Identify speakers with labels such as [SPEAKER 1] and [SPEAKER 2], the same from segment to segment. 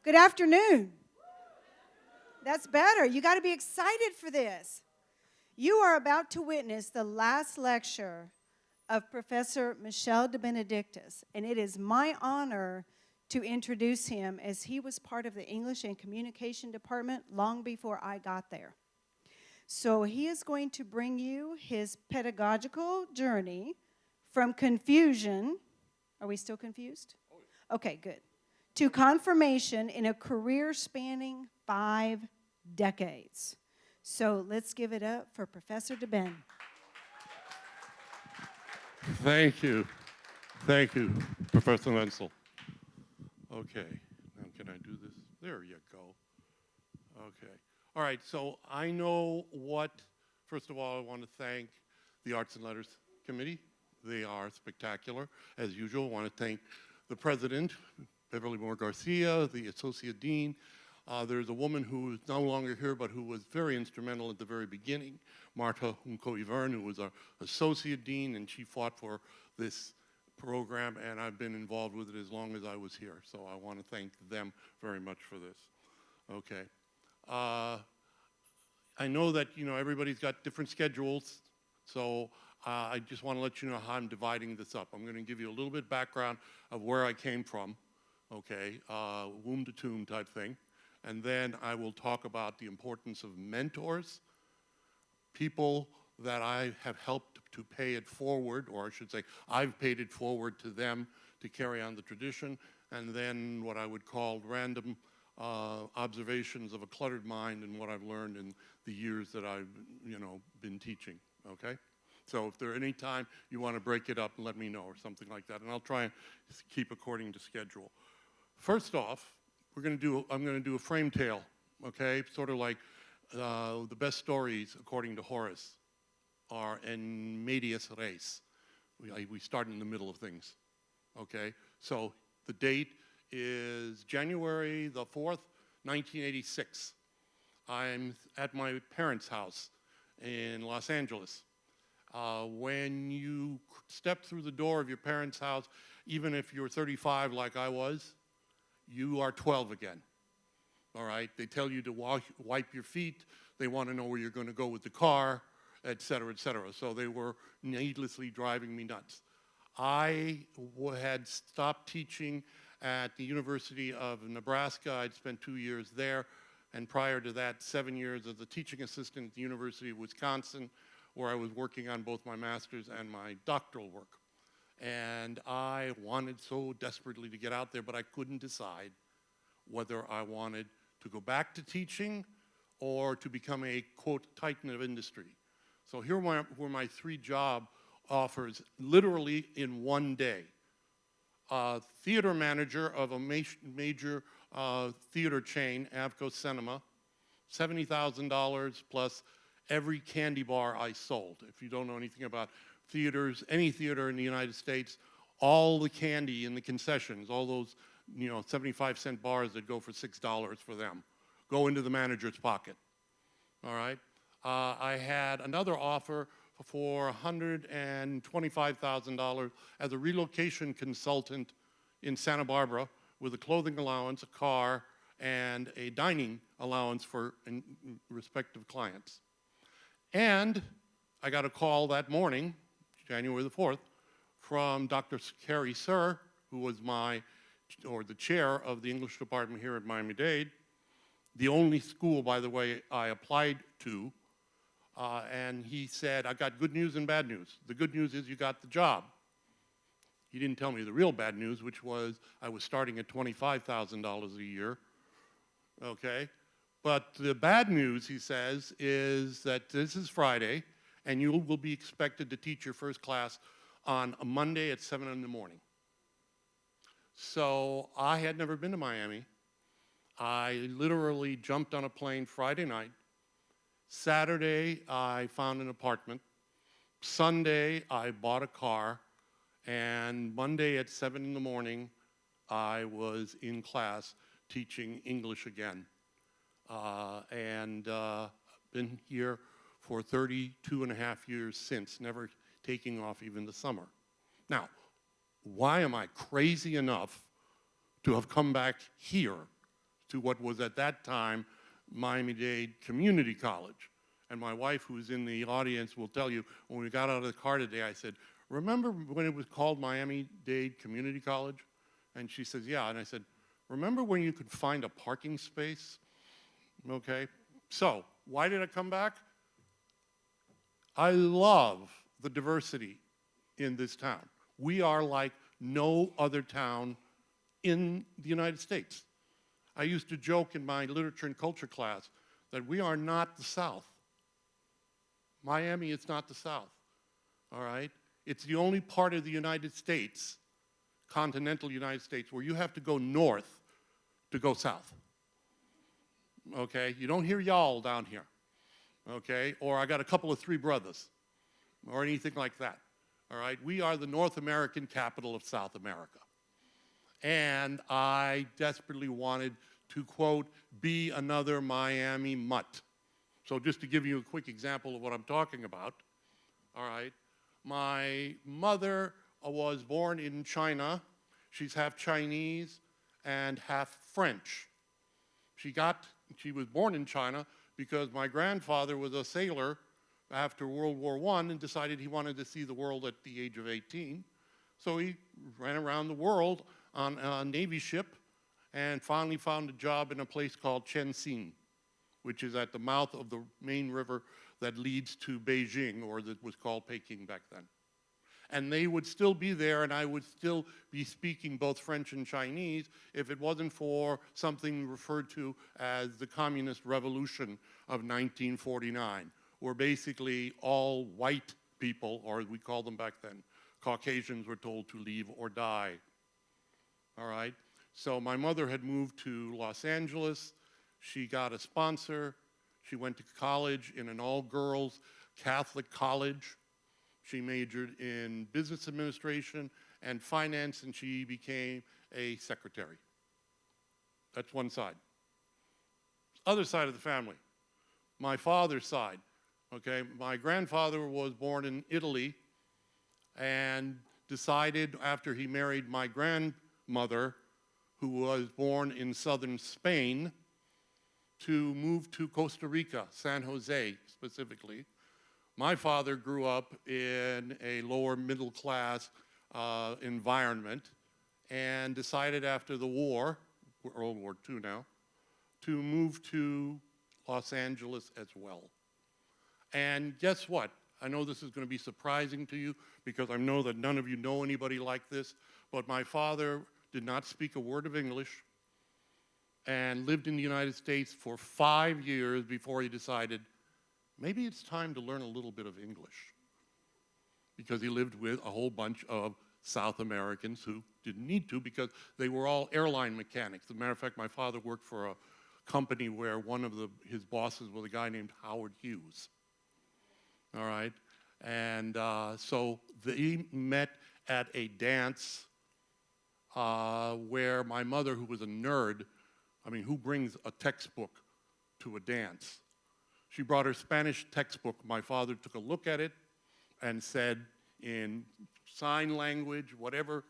[SPEAKER 1] Good afternoon. That's better. You got to be excited for this. You are about to witness the last lecture of Professor Michel De Benedictis, and it is my honor to introduce him as he was part of the English and Communication Department long before I got there. So he is going to bring you his pedagogical journey from confusion. Are we still confused? Okay, good. To confirmation in a career spanning 5 decades. So let's give it up for Professor De Ben.
[SPEAKER 2] Thank you. Thank you, Professor Wenzel. Okay, now can I do this? There you go. Okay. All right, so I know first of all, I want to thank the Arts and Letters Committee. They are spectacular. As usual, I want to thank the president, Beverly Moore Garcia, the associate dean. There's a woman who is no longer here, but who was very instrumental at the very beginning, Marta Hunko-Ivern, who was our associate dean, and she fought for this program, and I've been involved with it as long as I was here. So I want to thank them very much for this. Okay. I know that, everybody's got different schedules, so I just want to let you know how I'm dividing this up. I'm going to give you a little bit background of where I came from, okay, womb to tomb type thing. And then I will talk about the importance of mentors, people that I have helped to pay it forward, or I should say I've paid it forward to them to carry on the tradition, and then what I would call random observations of a cluttered mind and what I've learned in the years that I've been teaching, okay? So if there any time you want to break it up, let me know or something like that, and I'll try and keep according to schedule. First off, I'm going to do a frame tale, okay? Sort of like the best stories, according to Horace, are in medias res. We start in the middle of things, okay? So the date is January the 4th, 1986. I'm at my parents' house in Los Angeles. When you step through the door of your parents' house, even if you're 35 like I was, you are 12 again, all right? They tell you to wipe your feet. They want to know where you're going to go with the car, et cetera, et cetera. So they were needlessly driving me nuts. I had stopped teaching at the University of Nebraska. I'd spent 2 years there, and prior to that, 7 years as a teaching assistant at the University of Wisconsin, where I was working on both my master's and my doctoral work. And I wanted so desperately to get out there, but I couldn't decide whether I wanted to go back to teaching or to become a, quote, titan of industry. So here were my 3 job offers, literally in one day. Theater manager of a major theater chain, Avco Cinema, $70,000 plus every candy bar I sold. If you don't know anything about theaters, any theater in the United States, all the candy in the concessions, all those 75-cent bars that go for $6 for them, go into the manager's pocket, all right? I had another offer for $125,000 as a relocation consultant in Santa Barbara with a clothing allowance, a car, and a dining allowance for respective clients. And I got a call that morning, January the 4th, from Dr. Carrie Sir, who was the chair of the English department here at Miami-Dade, the only school, by the way, I applied to, and he said, I got good news and bad news. The good news is you got the job. He didn't tell me the real bad news, which was I was starting at $25,000 a year, okay? But the bad news, he says, is that this is Friday, and you will be expected to teach your first class on a Monday at 7 in the morning. So I had never been to Miami. I literally jumped on a plane Friday night. Saturday, I found an apartment. Sunday, I bought a car. And Monday at 7 in the morning, I was in class teaching English again. Been here for 32 and a half years since, never taking off even the summer. Now, why am I crazy enough to have come back here to what was at that time Miami-Dade Community College. And my wife, who's in the audience, will tell you, when we got out of the car today, I said, remember when it was called Miami-Dade Community College? And she says, yeah. And I said, remember when you could find a parking space? Okay. So, why did I come back? I love the diversity in this town. We are like no other town in the United States. I used to joke in my literature and culture class that we are not the South. Miami is not the South, all right? It's the only part of the United States, continental United States, where you have to go north to go south, okay? You don't hear y'all down here, okay? Or I got a couple of three brothers, or anything like that, all right? We are the North American capital of South America. And I desperately wanted to, quote, be another Miami mutt. So just to give you a quick example of what I'm talking about, all right, my mother was born in China. She's half Chinese and half French. She was born in China because my grandfather was a sailor after World War I and decided he wanted to see the world at the age of 18. So he ran around the world on a Navy ship and finally found a job in a place called Shenzhen, which is at the mouth of the main river that leads to Beijing, or that was called Peking back then. And they would still be there, and I would still be speaking both French and Chinese if it wasn't for something referred to as the Communist Revolution of 1949, where basically all white people, or we called them back then, Caucasians, were told to leave or die. All right? So my mother had moved to Los Angeles. She got a sponsor. She went to college in an all-girls Catholic college. She majored in business administration and finance, and she became a secretary. That's one side. Other side of the family, my father's side. Okay, my grandfather was born in Italy and decided after he married my grandmother, who was born in southern Spain, to move to Costa Rica, San Jose specifically. My father grew up in a lower middle class environment and decided after the war, World War II now, to move to Los Angeles as well. And guess what? I know this is going to be surprising to you because I know that none of you know anybody like this, but my father did not speak a word of English and lived in the United States for 5 years before he decided, maybe it's time to learn a little bit of English. Because he lived with a whole bunch of South Americans who didn't need to because they were all airline mechanics. As a matter of fact, my father worked for a company where one of his bosses was a guy named Howard Hughes. All right? And so they met at a dance where my mother, who was a nerd, I mean, who brings a textbook to a dance? She brought her Spanish textbook. My father took a look at it and said in sign language, whatever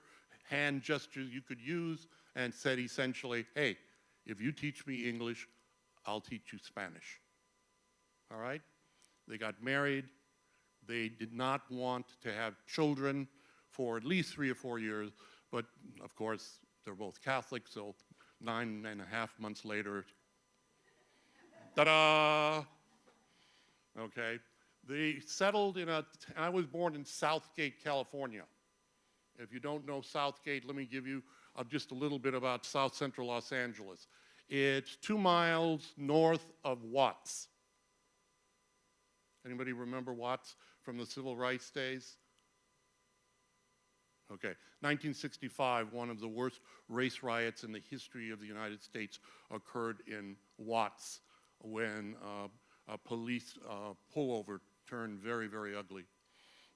[SPEAKER 2] hand gestures you could use, and said essentially, hey, if you teach me English, I'll teach you Spanish. All right? They got married. They did not want to have children for at least 3 or 4 years, but of course, they're both Catholic, so 9.5 months later, ta-da! Okay, they settled I was born in Southgate, California. If you don't know Southgate, let me give you just a little bit about South Central Los Angeles. It's 2 miles north of Watts. Anybody remember Watts from the civil rights days? Okay, 1965, one of the worst race riots in the history of the United States occurred in Watts when a police pullover turned very, very ugly.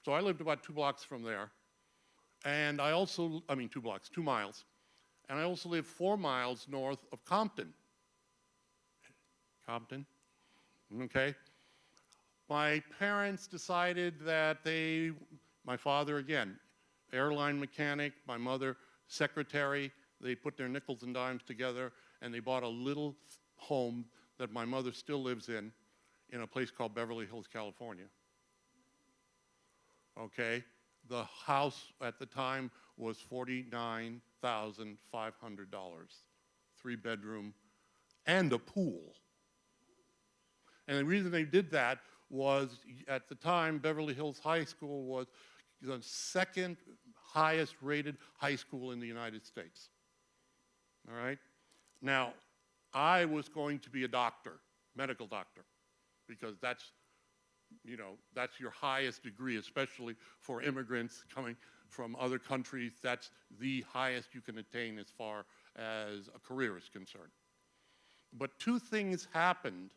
[SPEAKER 2] So I lived about 2 blocks from there. And I also, 2 blocks, 2 miles. And I also lived 4 miles north of Compton. Compton, okay? My parents decided that my father, again, airline mechanic, my mother, secretary, they put their nickels and dimes together and they bought a little home that my mother still lives in a place called Beverly Hills, California. Okay? The house at the time was $49,500, 3-bedroom, and a pool. And the reason they did that was, at the time, Beverly Hills High School was the second highest rated high school in the United States. All right? Now, I was going to be a doctor, medical doctor, because that's, you know, that's your highest degree, especially for immigrants coming from other countries. That's the highest you can attain as far as a career is concerned. But two things happened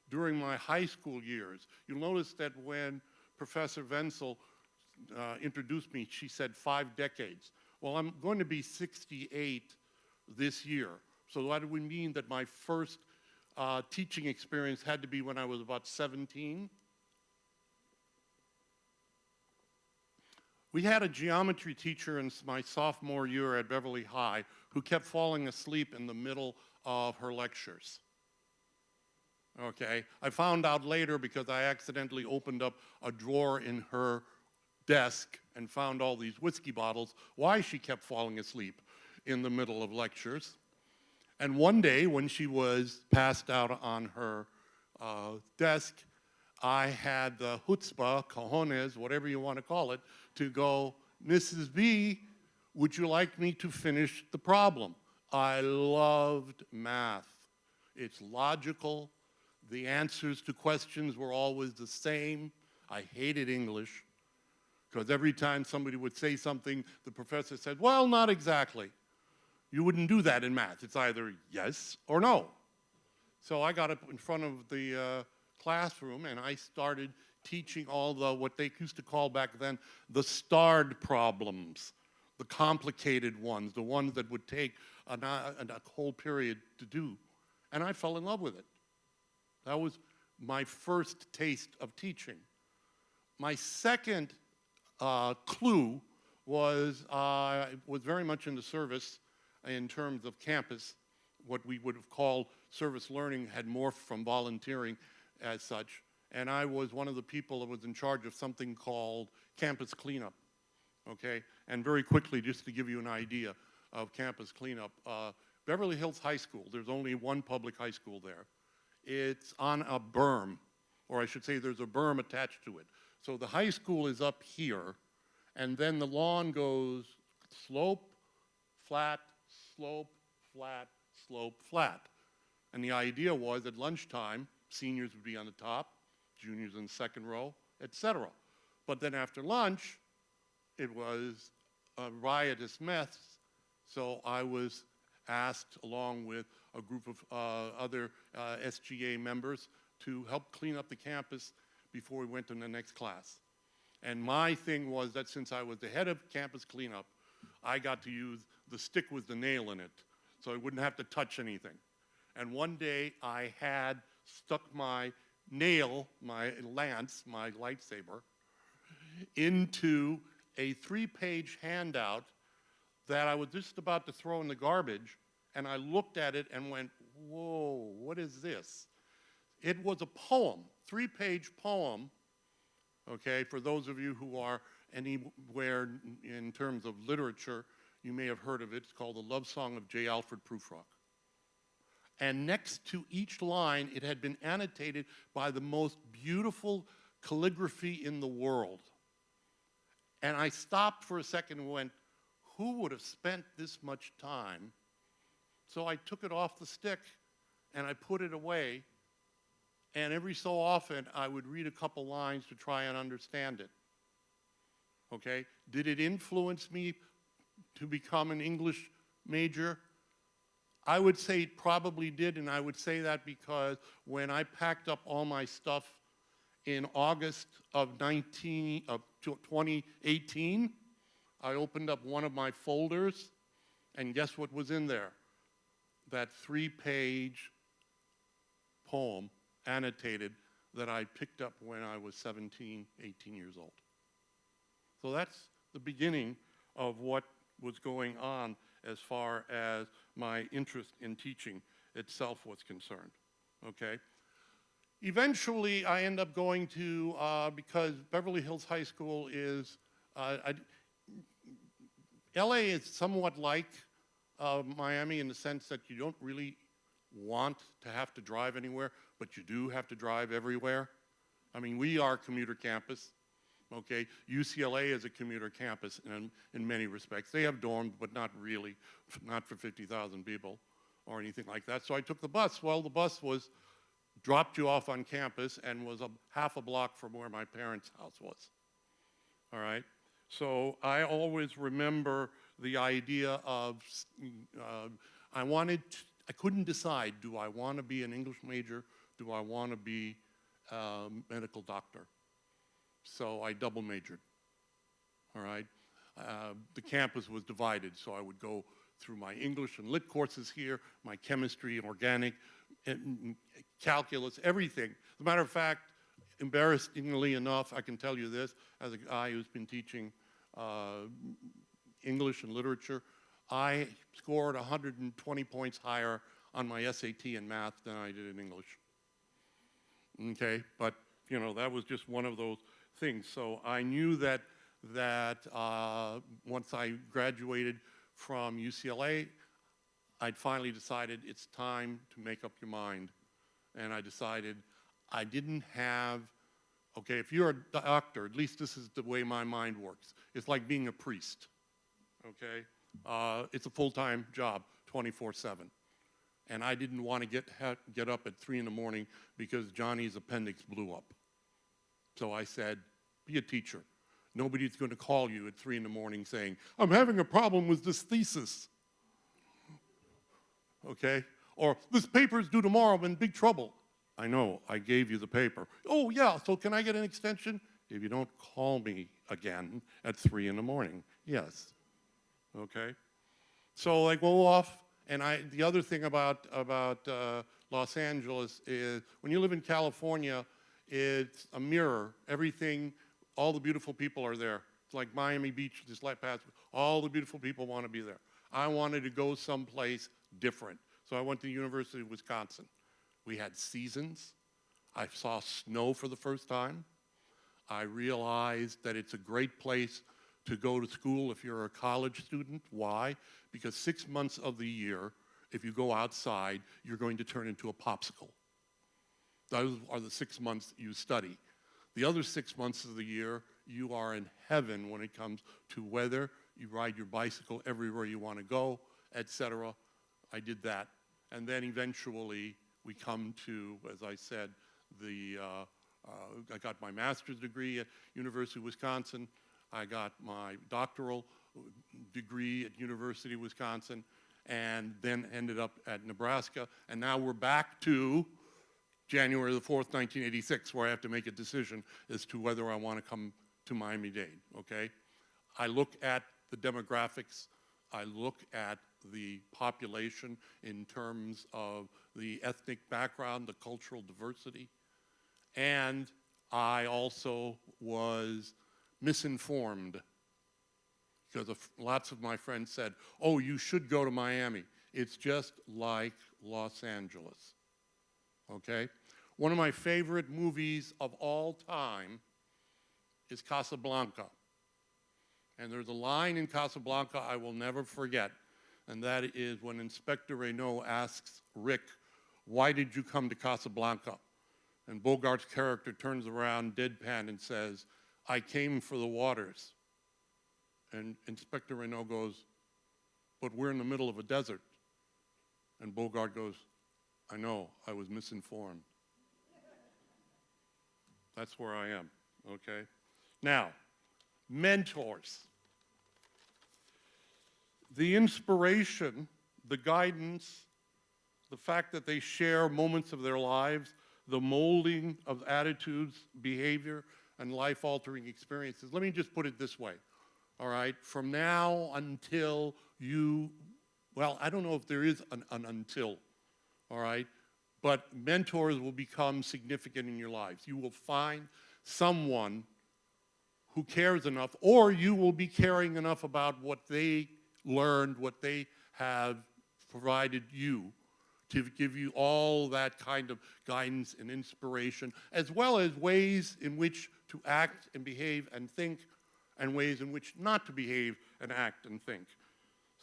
[SPEAKER 2] during my high school years. You'll notice that when Professor Wenzel introduced me, she said 5 decades. Well, I'm going to be 68 this year. So that would mean that my first teaching experience had to be when I was about 17. We had a geometry teacher in my sophomore year at Beverly High who kept falling asleep in the middle of her lectures. Okay, I found out later because I accidentally opened up a drawer in her desk and found all these whiskey bottles, why she kept falling asleep in the middle of lectures. And one day when she was passed out on her desk, I had the chutzpah, cojones, whatever you want to call it, to go, Mrs. B, would you like me to finish the problem? I loved math. It's logical. The answers to questions were always the same. I hated English because every time somebody would say something, the professor said, well, not exactly. You wouldn't do that in math. It's either yes or no. So I got up in front of the classroom and I started teaching all the, what they used to call back then, the starred problems, the complicated ones, the ones that would take a whole period to do. And I fell in love with it. That was my first taste of teaching. My second clue was very much in the service in terms of campus. What we would have called service learning had morphed from volunteering as such. And I was one of the people that was in charge of something called campus cleanup, okay? And very quickly, just to give you an idea of campus cleanup, Beverly Hills High School, there's only one public high school there. It's on a berm, or I should say there's a berm attached to it. So the high school is up here, and then the lawn goes slope, flat, slope, flat, slope, flat. And the idea was at lunchtime, seniors would be on the top, juniors in the second row, etc. But then after lunch, it was a riotous mess, so I was asked, along with a group of other SGA members, to help clean up the campus before we went to the next class. And my thing was that since I was the head of campus cleanup, I got to use the stick with the nail in it, so I wouldn't have to touch anything. And one day I had stuck my nail, my lance, my lightsaber, into a 3-page handout that I was just about to throw in the garbage, and I looked at it and went, whoa, what is this? It was a poem, 3-page poem, okay, for those of you who are anywhere in terms of literature, you may have heard of it. It's called The Love Song of J. Alfred Prufrock. And next to each line, it had been annotated by the most beautiful calligraphy in the world. And I stopped for a second and went, who would have spent this much time? So I took it off the stick and I put it away. And every so often, I would read a couple lines to try and understand it. Okay? Did it influence me to become an English major? I would say it probably did, and I would say that because when I packed up all my stuff in August of 2018, I opened up one of my folders, and guess what was in there? That 3-page poem, annotated, that I picked up when I was 17, 18 years old. So that's the beginning of what was going on as far as my interest in teaching itself was concerned, okay? Eventually, I end up going to, because Beverly Hills High School is, LA is somewhat like Miami in the sense that you don't really want to have to drive anywhere, but you do have to drive everywhere. I mean, we are a commuter campus, okay? UCLA is a commuter campus in many respects. They have dorms, but not really, not for 50,000 people or anything like that. So I took the bus. Well, the bus dropped you off on campus and was half a block from where my parents' house was, all right? So I always remember the idea of, I couldn't decide, do I want to be an English major? Do I want to be a medical doctor? So I double majored, all right? The campus was divided, so I would go through my English and lit courses here, my chemistry, organic, calculus, everything. As a matter of fact, embarrassingly enough, I can tell you this, as a guy who's been teaching English and literature, I scored 120 points higher on my SAT in math than I did in English. Okay, but you know, that was just one of those things. So I knew that once I graduated from UCLA, I'd finally decided it's time to make up your mind. And I decided I didn't have, okay, if you're a doctor, at least this is the way my mind works. It's like being a priest, okay? It's a full-time job, 24/7. And I didn't want to get up at 3 in the morning because Johnny's appendix blew up. So I said, be a teacher. Nobody's going to call you at 3 in the morning saying, I'm having a problem with this thesis. Okay? Or this paper's due tomorrow, I'm in big trouble. I know, I gave you the paper. Oh yeah, so can I get an extension? If you don't call me again at 3 in the morning, yes. Okay? So I go off, and the other thing about Los Angeles is when you live in California, it's a mirror. Everything, all the beautiful people are there. It's like Miami Beach, just like past. All the beautiful people want to be there. I wanted to go someplace different. So I went to the University of Wisconsin. We had seasons. I saw snow for the first time. I realized that it's a great place to go to school if you're a college student. Why? Because 6 months of the year, if you go outside, you're going to turn into a popsicle. Those are the 6 months you study. The other 6 months of the year, you are in heaven when it comes to weather. You ride your bicycle everywhere you want to go, etc. I did that. And then eventually we come to, as I said, I got my master's degree at University of Wisconsin. I got my doctoral degree at University of Wisconsin, and then ended up at Nebraska. And now we're back to January the 4th, 1986, where I have to make a decision as to whether I want to come to Miami-Dade, okay? I look at the demographics. I look at the population in terms of the ethnic background, the cultural diversity, and I also was misinformed because lots of my friends said, oh, you should go to Miami. It's just like Los Angeles, okay? One of my favorite movies of all time is Casablanca. And there's a line in Casablanca I will never forget, and that is when Inspector Renault asks Rick, why did you come to Casablanca? And Bogart's character turns around deadpan and says, I came for the waters. And Inspector Renault goes, but we're in the middle of a desert. And Bogart goes, I know, I was misinformed. That's where I am, okay? Now, mentors. The inspiration, the guidance, the fact that they share moments of their lives, the molding of attitudes, behavior, and life-altering experiences. Let me just put it this way, all right? From now until well, I don't know if there is an until, all right? But mentors will become significant in your lives. You will find someone who cares enough, or you will be caring enough about what they learned, what they have provided you to give you all that kind of guidance and inspiration, as well as ways in which to act and behave and think, and ways in which not to behave and act and think.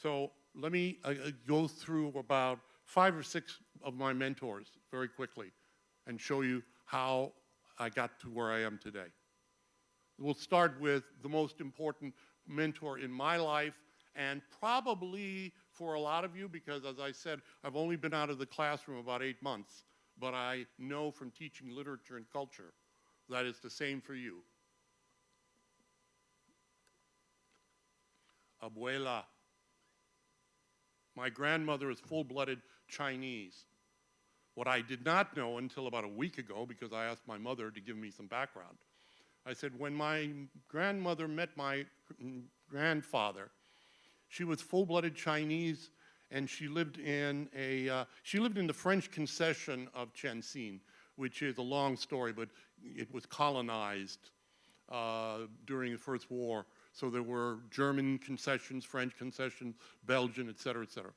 [SPEAKER 2] So let me go through about 5 or 6 of my mentors very quickly and show you how I got to where I am today. We'll start with the most important mentor in my life, and probably for a lot of you, because as I said, I've only been out of the classroom about 8 months, but I know from teaching literature and culture that it's the same for you. Abuela. My grandmother is full-blooded Chinese. What I did not know until about a week ago, because I asked my mother to give me some background, I said, when my grandmother met my grandfather, she was full-blooded Chinese, and she lived in the French concession of Tianjin, which is a long story, but it was colonized during the First War. So there were German concessions, French concessions, Belgian, et cetera, et cetera.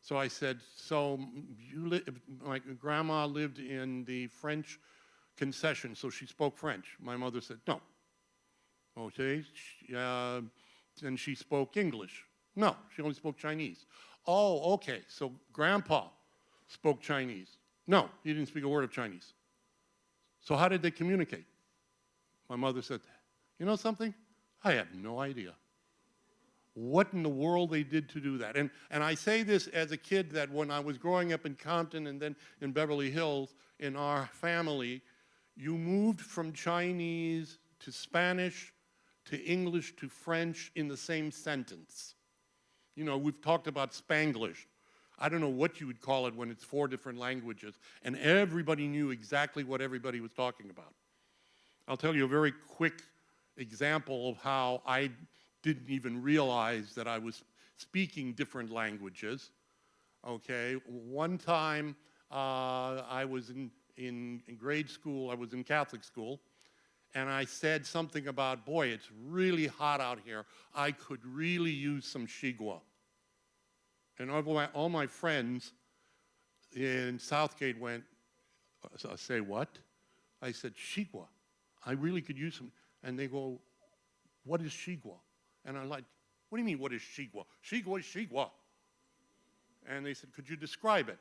[SPEAKER 2] So I said, so my grandma lived in the French concession, so she spoke French. My mother said, no. Okay, then she spoke English. No, she only spoke Chinese. Oh, okay, so Grandpa spoke Chinese. No, he didn't speak a word of Chinese. So how did they communicate? My mother said, you know something? I have no idea what in the world they did to do that. And I say this as a kid, that when I was growing up in Compton and then in Beverly Hills, in our family, you moved from Chinese to Spanish to English to French in the same sentence. You know, we've talked about Spanglish. I don't know what you would call it when it's 4 different languages, and everybody knew exactly what everybody was talking about. I'll tell you a very quick example of how I didn't even realize that I was speaking different languages. Okay, one time I was in grade school, I was in Catholic school, and I said something about, boy, it's really hot out here. I could really use some Shigua. And all my friends in Southgate went, say what? I said, Shigua. I really could use some. And they go, what is Shigua? And I'm like, what do you mean, what is Shigua? Shigua is Shigua. And they said, could you describe it?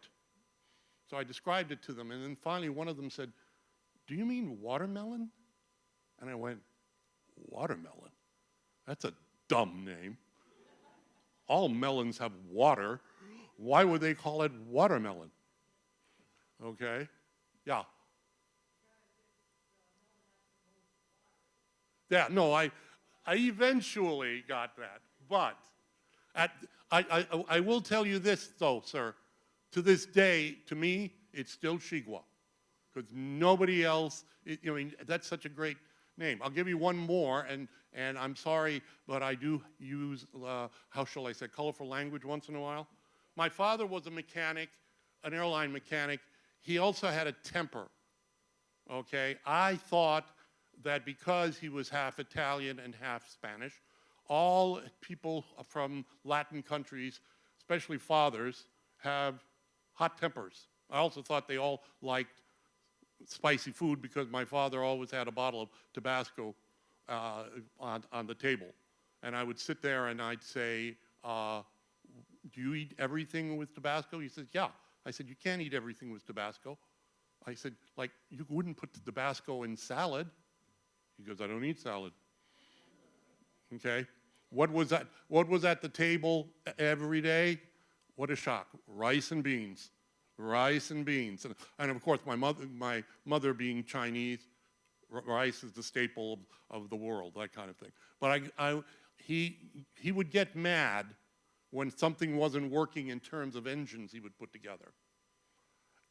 [SPEAKER 2] So I described it to them, and then finally one of them said, do you mean watermelon? And I went, watermelon? That's a dumb name. All melons have water. Why would they call it watermelon? Okay, yeah. Yeah, no, I eventually got that, but I will tell you this, though, sir. To this day, to me, it's still Shigua, because nobody else, I mean, that's such a great name. I'll give you one more, and I'm sorry, but I do use, how shall I say, colorful language once in a while. My father was a mechanic, an airline mechanic. He also had a temper, okay? I thought that because he was half Italian and half Spanish, all people from Latin countries, especially fathers, have hot tempers. I also thought they all liked spicy food because my father always had a bottle of Tabasco on the table. And I would sit there and I'd say, do you eat everything with Tabasco? He says, yeah. I said, you can't eat everything with Tabasco. I said, like, you wouldn't put the Tabasco in salad. He goes, I don't eat salad. Okay? What was at the table every day? What a shock. Rice and beans. Rice and beans. And of course, my mother being Chinese, rice is the staple of the world, that kind of thing. But he would get mad when something wasn't working in terms of engines he would put together.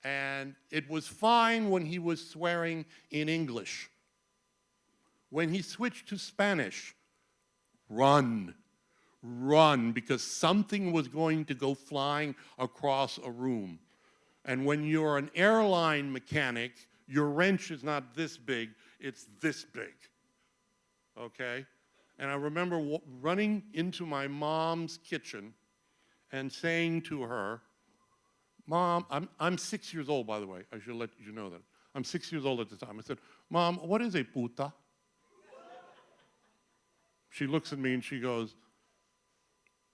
[SPEAKER 2] And it was fine when he was swearing in English. When he switched to Spanish, run, because something was going to go flying across a room. And when you're an airline mechanic, your wrench is not this big, it's this big, okay? And I remember running into my mom's kitchen and saying to her, Mom, I'm 6 years old, by the way. I should let you know that. I'm 6 years old at the time. I said, Mom, what is a puta? She looks at me and she goes,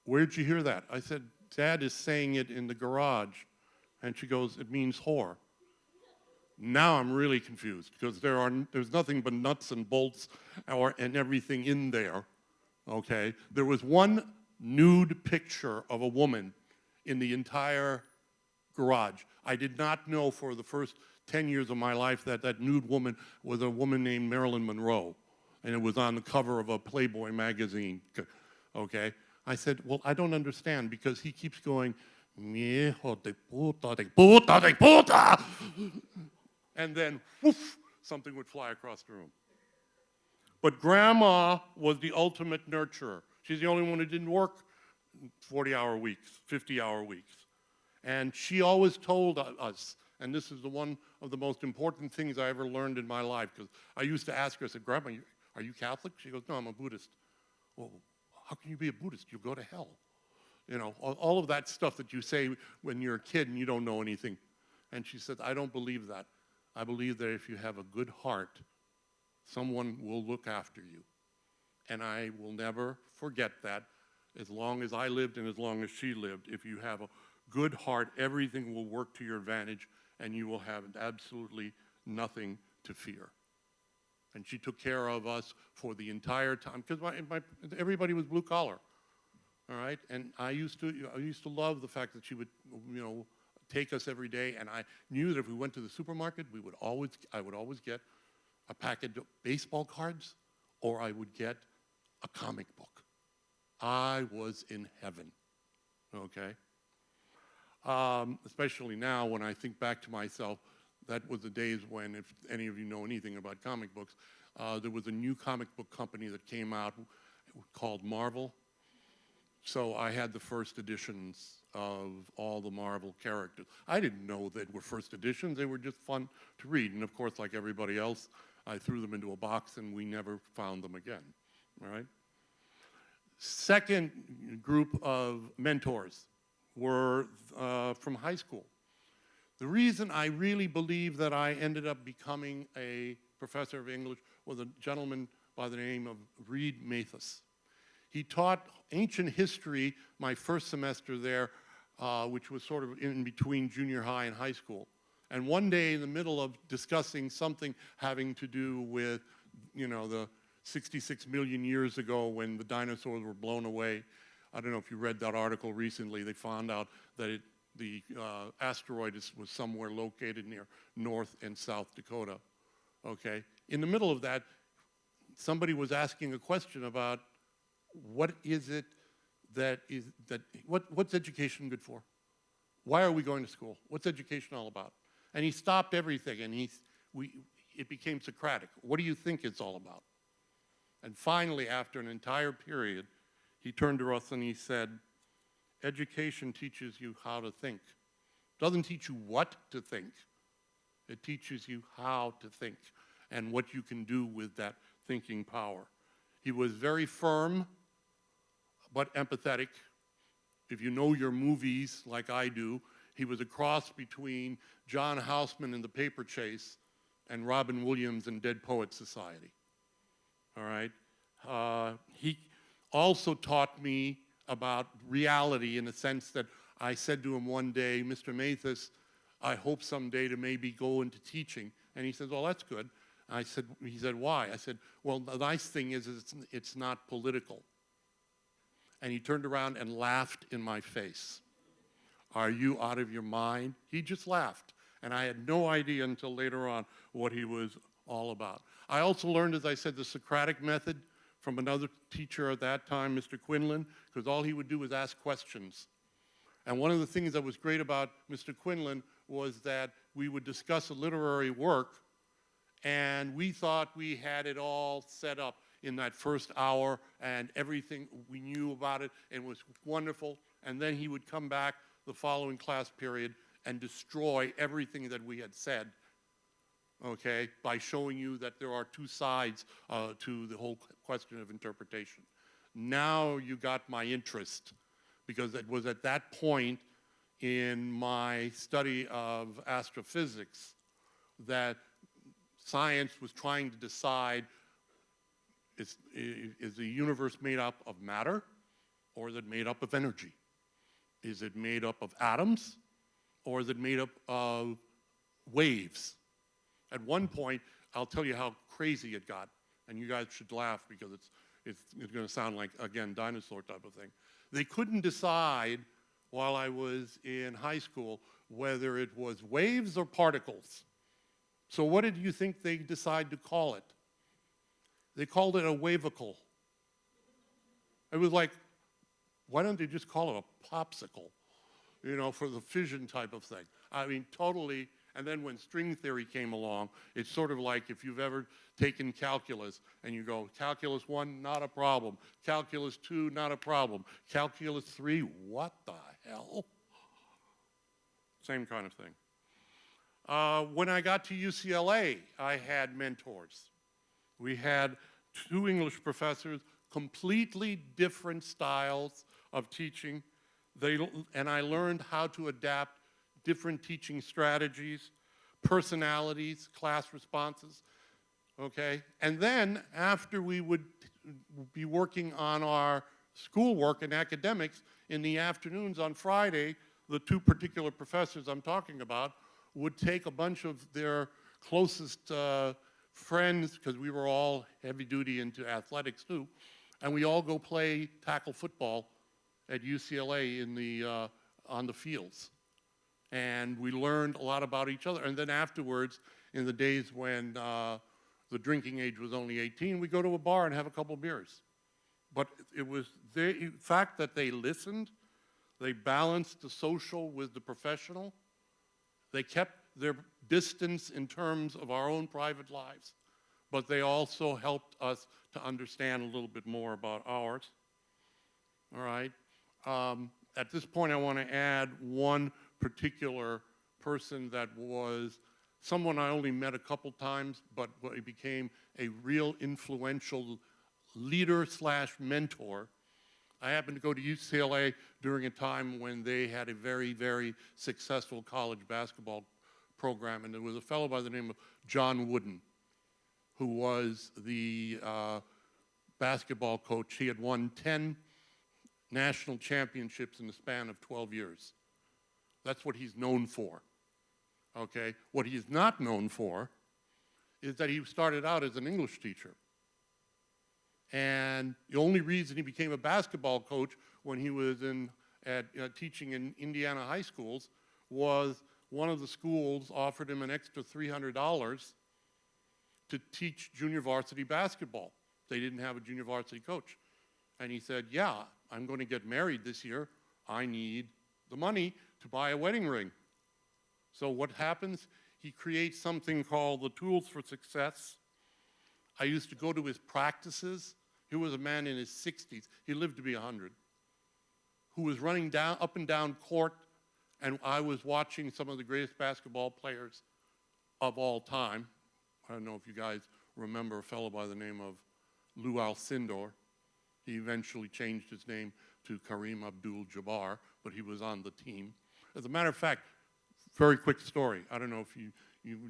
[SPEAKER 2] where'd you hear that? I said, Dad is saying it in the garage. And she goes, it means whore. Now I'm really confused because there's nothing but nuts and bolts and everything in there, okay? There was one nude picture of a woman in the entire garage. I did not know for the first 10 years of my life that that nude woman was a woman named Marilyn Monroe, and it was on the cover of a Playboy magazine, okay? I said, well, I don't understand, because he keeps going, hijo de puta, de puta, de puta, and then, whoosh, something would fly across the room. But Grandma was the ultimate nurturer. She's the only one who didn't work 40-hour weeks, 50-hour weeks. And she always told us, and this is one of the most important things I ever learned in my life, because I used to ask her, I said, Grandma, are you Catholic? She goes, no, I'm a Buddhist. Well, how can you be a Buddhist? You'll go to hell. You know, all of that stuff that you say when you're a kid and you don't know anything. And she said, I don't believe that. I believe that if you have a good heart, someone will look after you. And I will never forget that as long as I lived and as long as she lived. If you have a good heart, everything will work to your advantage and you will have absolutely nothing to fear. And she took care of us for the entire time, because everybody was blue collar, all right? And I used to love the fact that she would, you know, take us every day, and I knew that if we went to the supermarket, I would always get a packet of baseball cards, or I would get a comic book. I was in heaven, okay? Especially now when I think back to myself, that was the days when, if any of you know anything about comic books, there was a new comic book company that came out called Marvel. So I had the first editions of all the Marvel characters. I didn't know they were first editions. They were just fun to read. And of course, like everybody else, I threw them into a box and we never found them again, all right? Second group of mentors were from high school. The reason I really believe that I ended up becoming a professor of English was a gentleman by the name of Reed Mathis. He taught ancient history my first semester there, which was sort of in between junior high and high school. And one day in the middle of discussing something having to do with, you know, the 66 million years ago when the dinosaurs were blown away, I don't know if you read that article recently, they found out that the asteroid was somewhere located near North and South Dakota, okay? In the middle of that, somebody was asking a question about what is it what's education good for? Why are we going to school? What's education all about? And he stopped everything and it became Socratic. What do you think it's all about? And finally, after an entire period, he turned to us and he said, education teaches you how to think. It doesn't teach you what to think. It teaches you how to think and what you can do with that thinking power. He was very firm, but empathetic. If you know your movies like I do, he was a cross between John Houseman in The Paper Chase and Robin Williams in Dead Poets Society. All right? He also taught me about reality in the sense that I said to him one day, Mr. Mathis, I hope someday to maybe go into teaching. And he said, well, that's good. He said, why? I said, well, the nice thing is it's not political. And he turned around and laughed in my face. Are you out of your mind? He just laughed. And I had no idea until later on what he was all about. I also learned, as I said, the Socratic method from another teacher at that time, Mr. Quinlan, because all he would do was ask questions. And one of the things that was great about Mr. Quinlan was that we would discuss a literary work, and we thought we had it all set up in that first hour, and everything we knew about it, and it was wonderful. And then he would come back the following class period and destroy everything that we had said okay, by showing you that there are two sides to the whole question of interpretation. Now you got my interest, because it was at that point in my study of astrophysics that science was trying to decide, is the universe made up of matter, or is it made up of energy? Is it made up of atoms, or is it made up of waves? At one point, I'll tell you how crazy it got, and you guys should laugh because it's going to sound like, again, dinosaur type of thing. They couldn't decide while I was in high school whether it was waves or particles. So what did you think they decided to call it? They called it a wavicle. It was like, why don't they just call it a popsicle, you know, for the fission type of thing? I mean, totally. And then when string theory came along, it's sort of like if you've ever taken calculus and you go, calculus 1, not a problem. Calculus 2, not a problem. Calculus 3, what the hell? Same kind of thing. When I got to UCLA, I had mentors. We had 2 English professors, completely different styles of teaching. And I learned how to adapt different teaching strategies, personalities, class responses, okay? And then after we would be working on our schoolwork and academics, in the afternoons on Friday, the 2 particular professors I'm talking about would take a bunch of their closest friends, because we were all heavy duty into athletics too, and we all go play tackle football at UCLA on the fields. And we learned a lot about each other. And then afterwards, in the days when the drinking age was only 18, we'd go to a bar and have a couple beers. But it was the fact that they listened, they balanced the social with the professional, they kept their distance in terms of our own private lives, but they also helped us to understand a little bit more about ours. All right. At this point, I want to add one particular person that was someone I only met a couple times, but he became a real influential leader / mentor. I happened to go to UCLA during a time when they had a very, very successful college basketball program, and there was a fellow by the name of John Wooden, who was the basketball coach. He had won 10 national championships in the span of 12 years. That's what he's known for, okay? What he's not known for is that he started out as an English teacher. And the only reason he became a basketball coach when he was teaching in Indiana high schools was one of the schools offered him an extra $300 to teach junior varsity basketball. They didn't have a junior varsity coach. And he said, yeah, I'm going to get married this year. I need the money to buy a wedding ring. So what happens? He creates something called the Tools for Success. I used to go to his practices. He was a man in his 60s. He lived to be 100, who was running up and down court, and I was watching some of the greatest basketball players of all time. I don't know if you guys remember a fellow by the name of Lou Alcindor. He eventually changed his name to Kareem Abdul-Jabbar, but he was on the team. As a matter of fact, very quick story. I don't know if you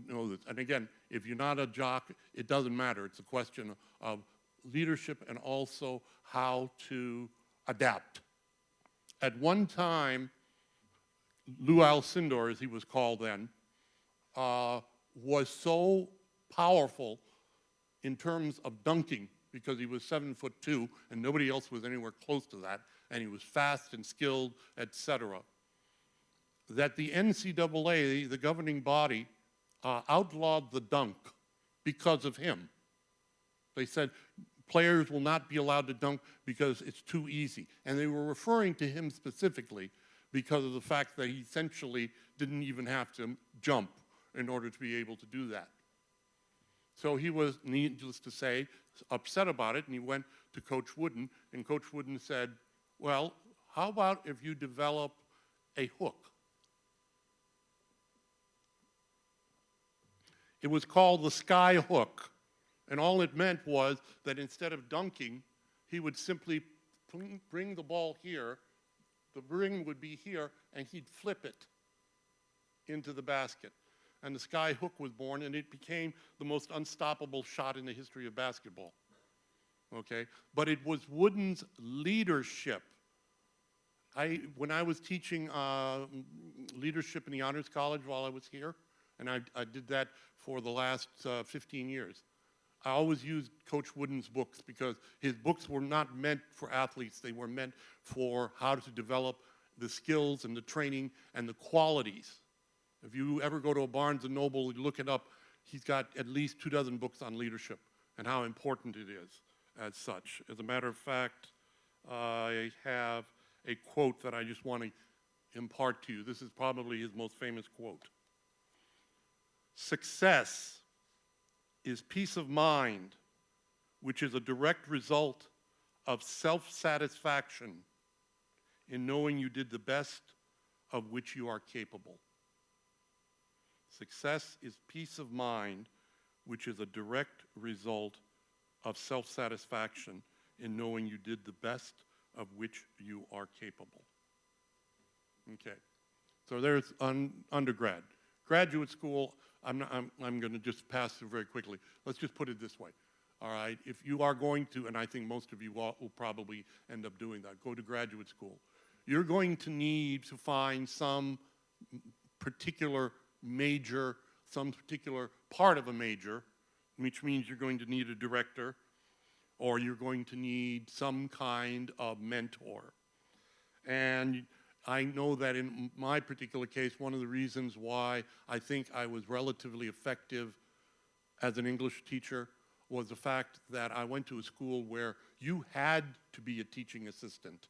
[SPEAKER 2] know this. And again, if you're not a jock, it doesn't matter. It's a question of leadership and also how to adapt. At one time, Lou Alcindor, as he was called then, was so powerful in terms of dunking, because he was 7'2", and nobody else was anywhere close to that, and he was fast and skilled, etc., that the NCAA, the governing body, outlawed the dunk because of him. They said players will not be allowed to dunk because it's too easy. And they were referring to him specifically because of the fact that he essentially didn't even have to jump in order to be able to do that. So he was, needless to say, upset about it, and he went to Coach Wooden, and Coach Wooden said, well, how about if you develop a hook? It was called the sky hook. And all it meant was that instead of dunking, he would simply bring the ball here, the ring would be here, and he'd flip it into the basket. And the sky hook was born, and it became the most unstoppable shot in the history of basketball. Okay? But it was Wooden's leadership. When I was teaching leadership in the Honors College while I was here, and I did that for the last 15 years, I always used Coach Wooden's books because his books were not meant for athletes. They were meant for how to develop the skills and the training and the qualities. If you ever go to a Barnes & Noble, you look it up, he's got at least 24 books on leadership and how important it is as such. As a matter of fact, I have a quote that I just want to impart to you. This is probably his most famous quote. Success is peace of mind, which is a direct result of self-satisfaction in knowing you did the best of which you are capable. Success is peace of mind, which is a direct result of self-satisfaction in knowing you did the best of which you are capable. Okay, so there's undergrad. Graduate school, I'm going to just pass through very quickly. Let's just put it this way, all right? If you are going to, and I think most of you will probably end up doing that, go to graduate school, you're going to need to find some particular major, some particular part of a major, which means you're going to need a director, or you're going to need some kind of mentor. And I know that in my particular case, one of the reasons why I think I was relatively effective as an English teacher was the fact that I went to a school where you had to be a teaching assistant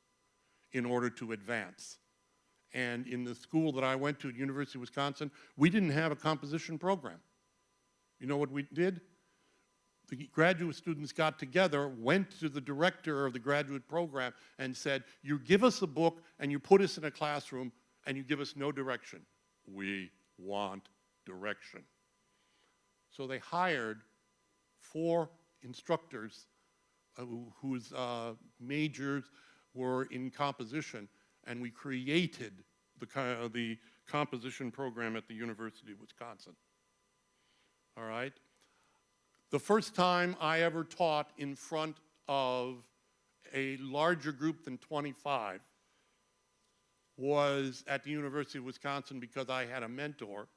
[SPEAKER 2] in order to advance. And in the school that I went to at University of Wisconsin, we didn't have a composition program. You know what we did? The graduate students got together, went to the director of the graduate program and said, you give us a book and you put us in a classroom and you give us no direction. We want direction. So they hired 4 instructors whose majors were in composition, and we created the composition program at the University of Wisconsin. All right? The first time I ever taught in front of a larger group than 25 was at the University of Wisconsin because I had a mentor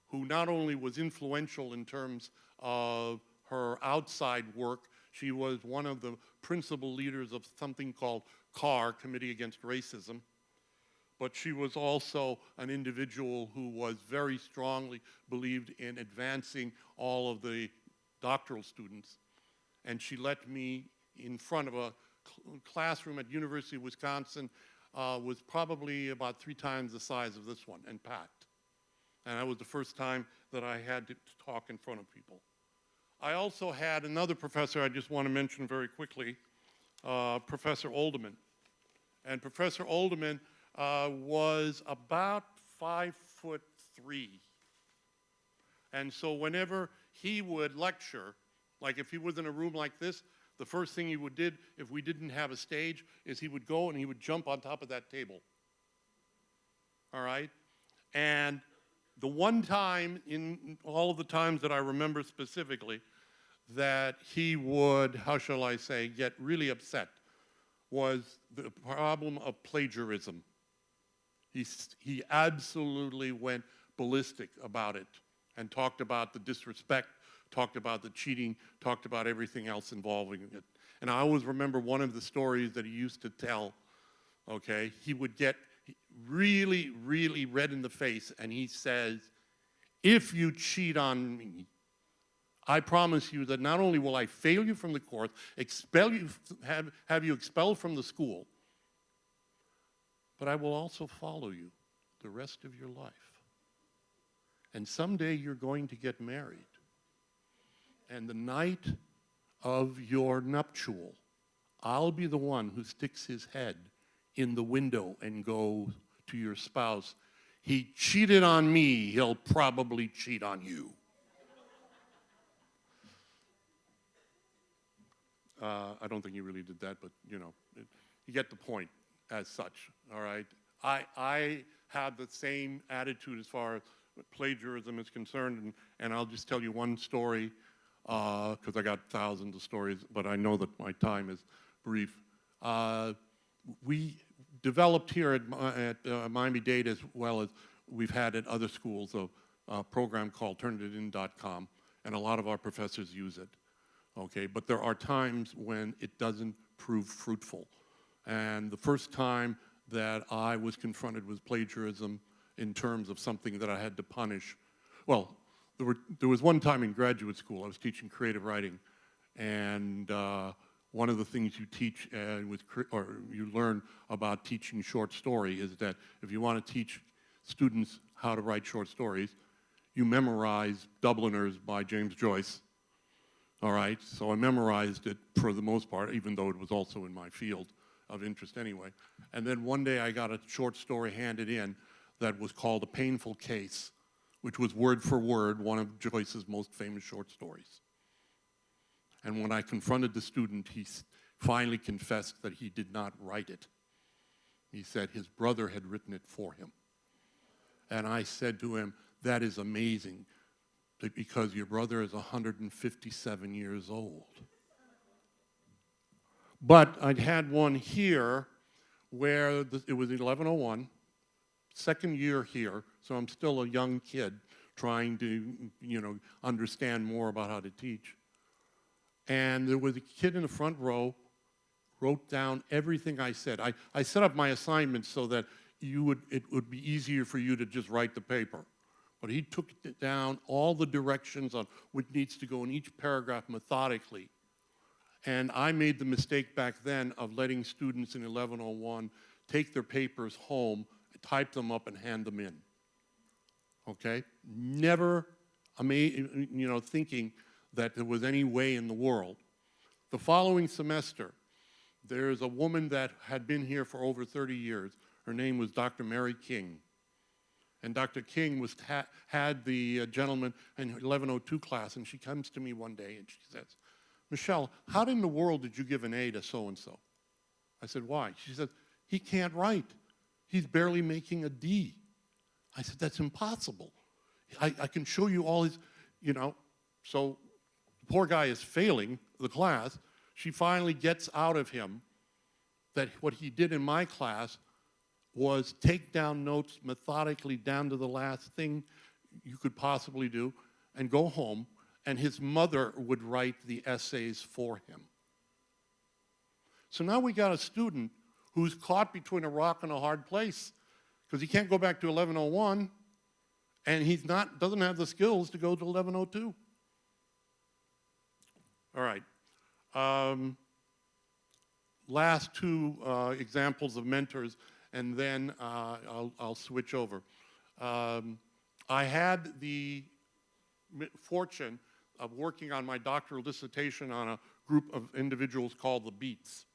[SPEAKER 2] who not only was influential in terms of her outside work, she was one of the principal leaders of something called CAR, Committee Against Racism, but she was also an individual who was very strongly believed in advancing all of the doctoral students, and she let me in front of a classroom at University of Wisconsin was probably about 3 times the size of this one and packed. And that was the first time that I had to talk in front of people. I also had another professor I just want to mention very quickly, Professor Olderman. And Professor Olderman was about 5'3". And so whenever he would lecture, like if he was in a room like this, the first thing he would do, if we didn't have a stage, is he would go and he would jump on top of that table. All right? And the one time in all of the times that I remember specifically that he would, how shall I say, get really upset was the problem of plagiarism. He absolutely went ballistic about it and talked about the disrespect, talked about the cheating, talked about everything else involving it. And I always remember one of the stories that he used to tell, okay? He would get really, really red in the face, and he says, if you cheat on me, I promise you that not only will I fail you from the course, expel you, have you expelled from the school, but I will also follow you the rest of your life. And someday you're going to get married. And the night of your nuptial, I'll be the one who sticks his head in the window and goes to your spouse, he cheated on me, he'll probably cheat on you. I don't think he really did that, but you know, you get the point as such, all right? I had the same attitude as far as plagiarism is concerned, and I'll just tell you one story, because I got thousands of stories, but I know that my time is brief. We developed here at Miami-Dade, as well as we've had at other schools, a program called turnitin.com, and a lot of our professors use it. Okay, but there are times when it doesn't prove fruitful. And the first time that I was confronted with plagiarism in terms of something that I had to punish, well, there was one time in graduate school, I was teaching creative writing, and one of the things you teach or you learn about teaching short story is that if you want to teach students how to write short stories, you memorize Dubliners by James Joyce. All right, so I memorized it for the most part, even though it was also in my field of interest anyway. And then one day I got a short story handed in that was called A Painful Case, which was word for word one of Joyce's most famous short stories. And when I confronted the student, he finally confessed that he did not write it. He said his brother had written it for him. And I said to him, that is amazing, because your brother is 157 years old. But I'd had one here where it was 1101, second year here, so I'm still a young kid trying to, you know, understand more about how to teach. And there was a kid in the front row, wrote down everything I said. I set up my assignments so that it would be easier for you to just write the paper. But he took down all the directions on what needs to go in each paragraph methodically. And I made the mistake back then of letting students in 1101 take their papers home, type them up, and hand them in. Okay? Never, you know, thinking that there was any way in the world. The following semester, there's a woman that had been here for over 30 years. Her name was Dr. Mary King. And Dr. King had the gentleman in 1102 class, and she comes to me one day and she says, Michel, how in the world did you give an A to so-and-so? I said, why? She said, he can't write. He's barely making a D. I said, that's impossible. I can show you all his, you know. So the poor guy is failing the class. She finally gets out of him that what he did in my class was take down notes methodically down to the last thing you could possibly do and go home, and his mother would write the essays for him. So now we got a student who's caught between a rock and a hard place because he can't go back to 1101 and doesn't have the skills to go to 1102. All right. Last two examples of mentors, and then I'll switch over. I had the fortune of working on my doctoral dissertation on a group of individuals called the Beats.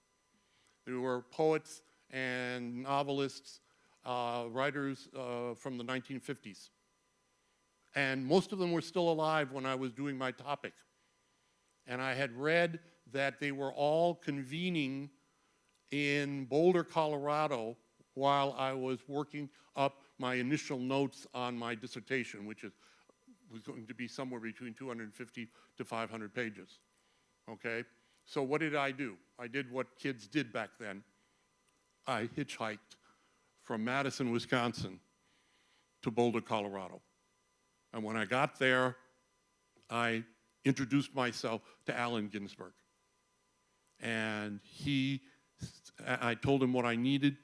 [SPEAKER 2] They were poets and novelists, writers from the 1950s. And most of them were still alive when I was doing my topic. And I had read that they were all convening in Boulder, Colorado, while I was working up my initial notes on my dissertation, which was going to be somewhere between 250 to 500 pages, okay? So what did I do? I did what kids did back then. I hitchhiked from Madison, Wisconsin to Boulder, Colorado. And when I got there, I introduced myself to Allen Ginsberg. And I told him what I needed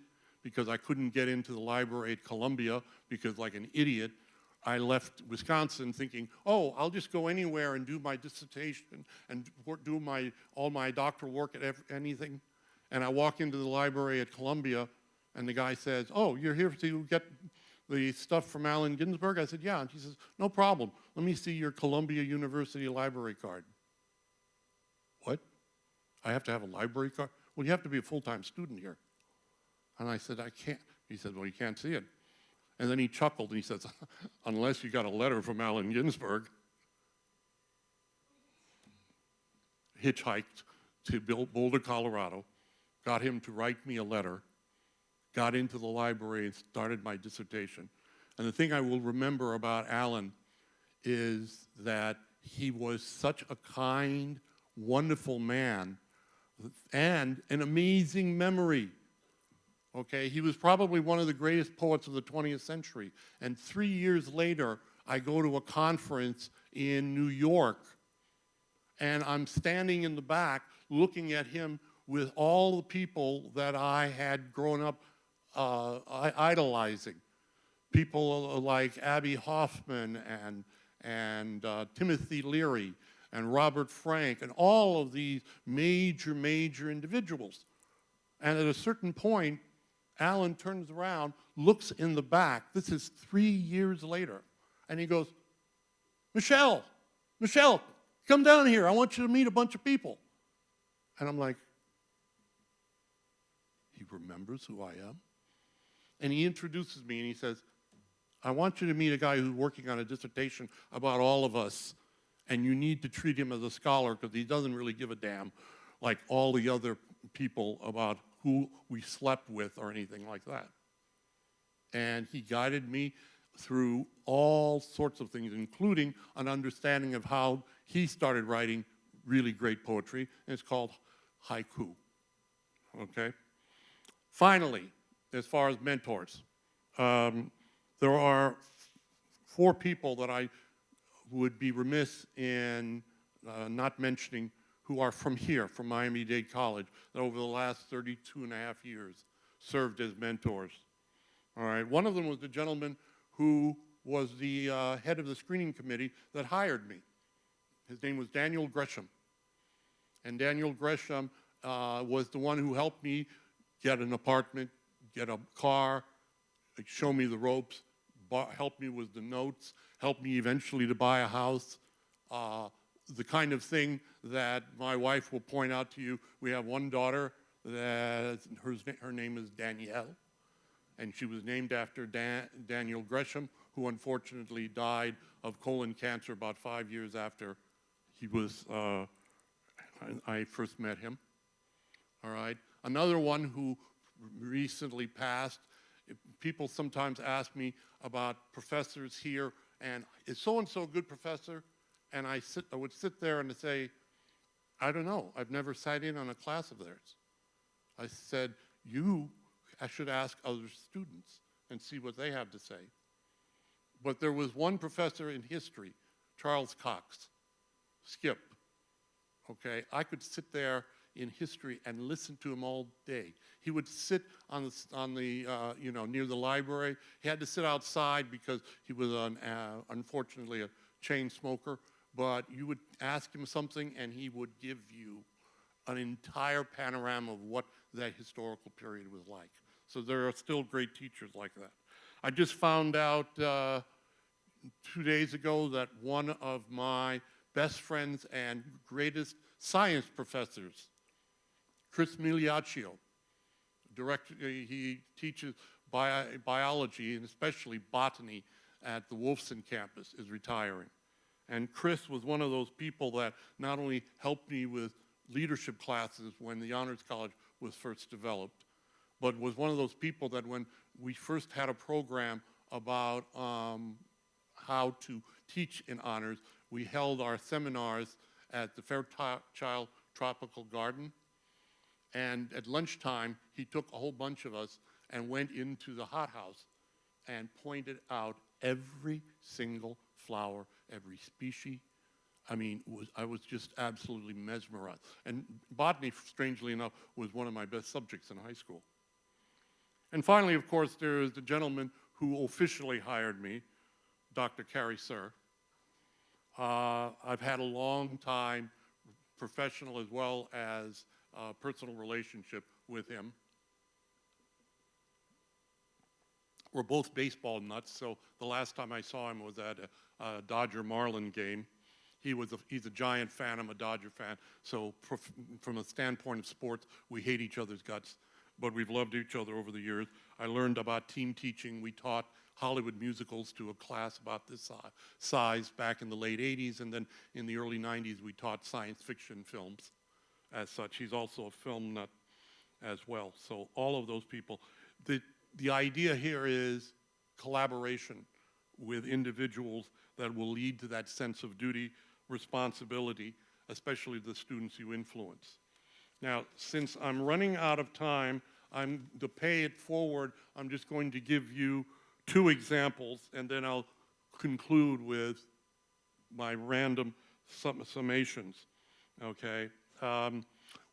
[SPEAKER 2] because I couldn't get into the library at Columbia because, like an idiot, I left Wisconsin thinking, oh, I'll just go anywhere and do my dissertation and do all my doctoral work at anything. And I walk into the library at Columbia, and the guy says, oh, you're here to get the stuff from Allen Ginsberg? I said, yeah. And he says, no problem. Let me see your Columbia University library card. What? I have to have a library card? Well, you have to be a full-time student here. And I said, I can't. He said, well, you can't see it. And then he chuckled and he says, unless you got a letter from Allen Ginsberg. Hitchhiked to Boulder, Colorado, got him to write me a letter, got into the library and started my dissertation. And the thing I will remember about Alan is that he was such a kind, wonderful man and an amazing memory. Okay, he was probably one of the greatest poets of the 20th century. And 3 years later, I go to a conference in New York, and I'm standing in the back looking at him with all the people that I had grown up idolizing. People like Abby Hoffman and Timothy Leary and Robert Frank and all of these major individuals. And at a certain point, Alan turns around, looks in the back. This is 3 years later. And he goes, Michel, come down here. I want you to meet a bunch of people. And I'm like, he remembers who I am? And he introduces me and he says, I want you to meet a guy who's working on a dissertation about all of us, and you need to treat him as a scholar because he doesn't really give a damn like all the other people about who we slept with or anything like that. And he guided me through all sorts of things, including an understanding of how he started writing really great poetry, and it's called haiku. Okay? Finally, as far as mentors, there are 4 people that I would be remiss in not mentioning who are from here, from Miami-Dade College, that over the last 32 and a half years served as mentors. All right, one of them was the gentleman who was the head of the screening committee that hired me. His name was Daniel Gresham. And Daniel Gresham was the one who helped me get an apartment, get a car, show me the ropes, help me with the notes, help me eventually to buy a house. The kind of thing that my wife will point out to you. We have one daughter, that her name is Danielle, and she was named after Daniel Gresham, who unfortunately died of colon cancer about 5 years after he was, I first met him. All right. Another one who recently passed. People sometimes ask me about professors here, and is so-and-so a good professor? And I would sit there and say, I don't know. I've never sat in on a class of theirs. I said, I should ask other students and see what they have to say. But there was one professor in history, Charles Cox, Skip. Okay, I could sit there in history and listen to him all day. He would sit on the near the library. He had to sit outside because he was unfortunately a chain smoker. But you would ask him something, and he would give you an entire panorama of what that historical period was like. So there are still great teachers like that. I just found out 2 days ago that one of my best friends and greatest science professors, Chris Migliaccio, he teaches biology and especially botany at the Wolfson campus, is retiring. And Chris was one of those people that not only helped me with leadership classes when the Honors College was first developed, but was one of those people that when we first had a program about how to teach in honors, we held our seminars at the Fairchild Tropical Garden. And at lunchtime, he took a whole bunch of us and went into the hothouse and pointed out every single flower, every species. I mean, I was just absolutely mesmerized. And botany, strangely enough, was one of my best subjects in high school. And finally, of course, there is the gentleman who officially hired me, Dr. Carrie Sir. I've had a long time professional as well as personal relationship with him. We're both baseball nuts, so the last time I saw him was at a Dodger Marlin game. He's a Giant fan, I'm a Dodger fan, so from a standpoint of sports, we hate each other's guts, but we've loved each other over the years. I learned about team teaching. We taught Hollywood musicals to a class about this size back in the late 80s, and then in the early 90s we taught science fiction films. as such. He's also a film nut as well. So all of those people. The idea here is collaboration with individuals that will lead to that sense of duty, responsibility, especially the students you influence. Now, since I'm running out of time, to pay it forward, I'm just going to give you 2 examples, and then I'll conclude with my random summations, okay?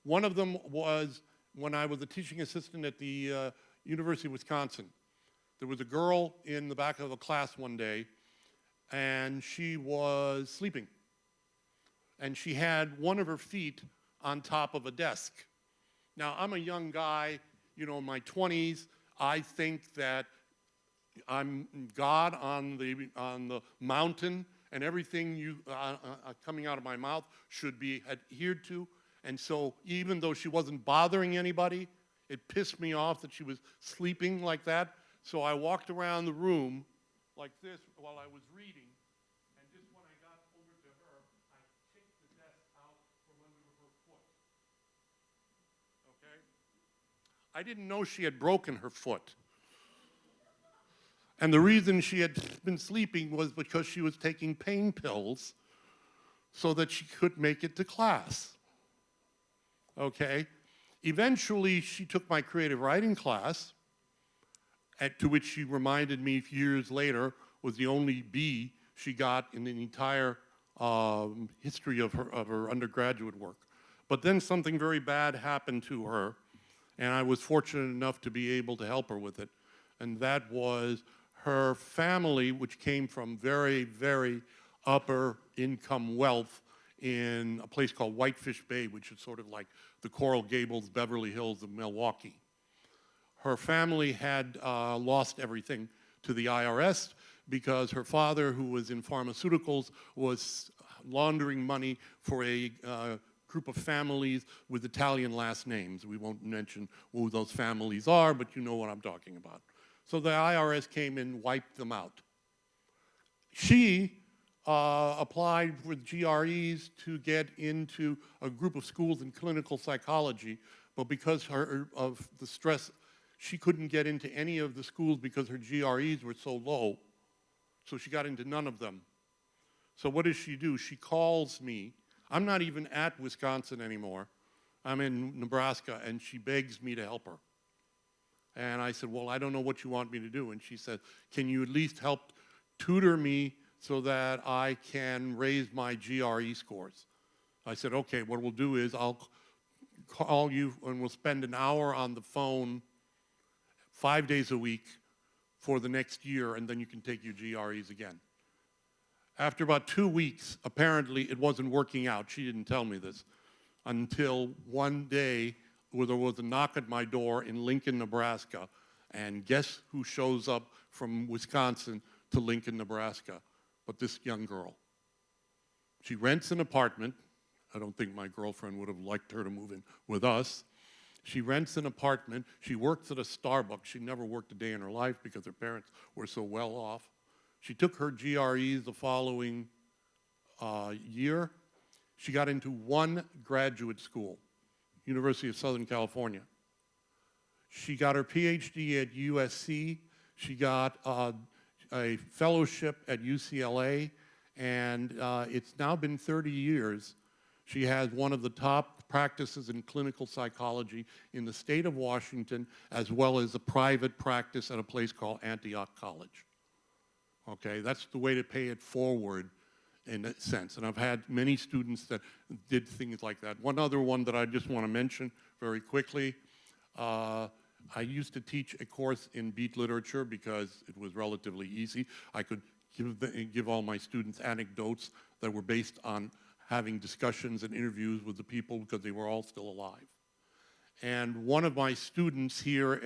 [SPEAKER 2] One of them was when I was a teaching assistant at the University of Wisconsin. There was a girl in the back of a class one day, and she was sleeping. And she had one of her feet on top of a desk. Now, I'm a young guy, you know, in my 20s. I think that I'm God on the mountain, and everything coming out of my mouth should be adhered to. And so even though she wasn't bothering anybody, it pissed me off that she was sleeping like that. So I walked around the room like this while I was reading, and just when I got over to her, I kicked the desk out from under her foot. Okay? I didn't know she had broken her foot. And the reason she had been sleeping was because she was taking pain pills so that she could make it to class. Okay? Eventually, she took my creative writing class, to which she reminded me years later was the only B she got in the entire history of her undergraduate work. But then something very bad happened to her, and I was fortunate enough to be able to help her with it. And that was her family, which came from very, very upper income wealth in a place called Whitefish Bay, which is sort of like the Coral Gables, Beverly Hills of Milwaukee. Her family had lost everything to the IRS because her father, who was in pharmaceuticals, was laundering money for a group of families with Italian last names. We won't mention who those families are, but you know what I'm talking about. So the IRS came and wiped them out. She applied with GREs to get into a group of schools in clinical psychology, but because of the stress, she couldn't get into any of the schools because her GREs were so low, so she got into none of them. So what does she do? She calls me. I'm not even at Wisconsin anymore. I'm in Nebraska, and she begs me to help her. And I said, well, I don't know what you want me to do. And she said, can you at least help tutor me so that I can raise my GRE scores? I said, okay, what we'll do is I'll call you and we'll spend an hour on the phone 5 days a week for the next year, and then you can take your GREs again. After about 2 weeks, apparently it wasn't working out. She didn't tell me this until one day where there was a knock at my door in Lincoln, Nebraska, and guess who shows up from Wisconsin to Lincoln, Nebraska? But this young girl. She rents an apartment. I don't think my girlfriend would have liked her to move in with us. She rents an apartment. She works at a Starbucks. She never worked a day in her life because her parents were so well off. She took her GREs the following year. She got into one graduate school, University of Southern California. She got her PhD at USC. She got a fellowship at UCLA, and it's now been 30 years. She has one of the top practices in clinical psychology in the state of Washington, as well as a private practice at a place called Antioch College. Okay, that's the way to pay it forward in that sense. And I've had many students that did things like that. One other one that I just want to mention very quickly, I used to teach a course in beat literature because it was relatively easy. I could give all my students anecdotes that were based on having discussions and interviews with the people because they were all still alive. And one of my students here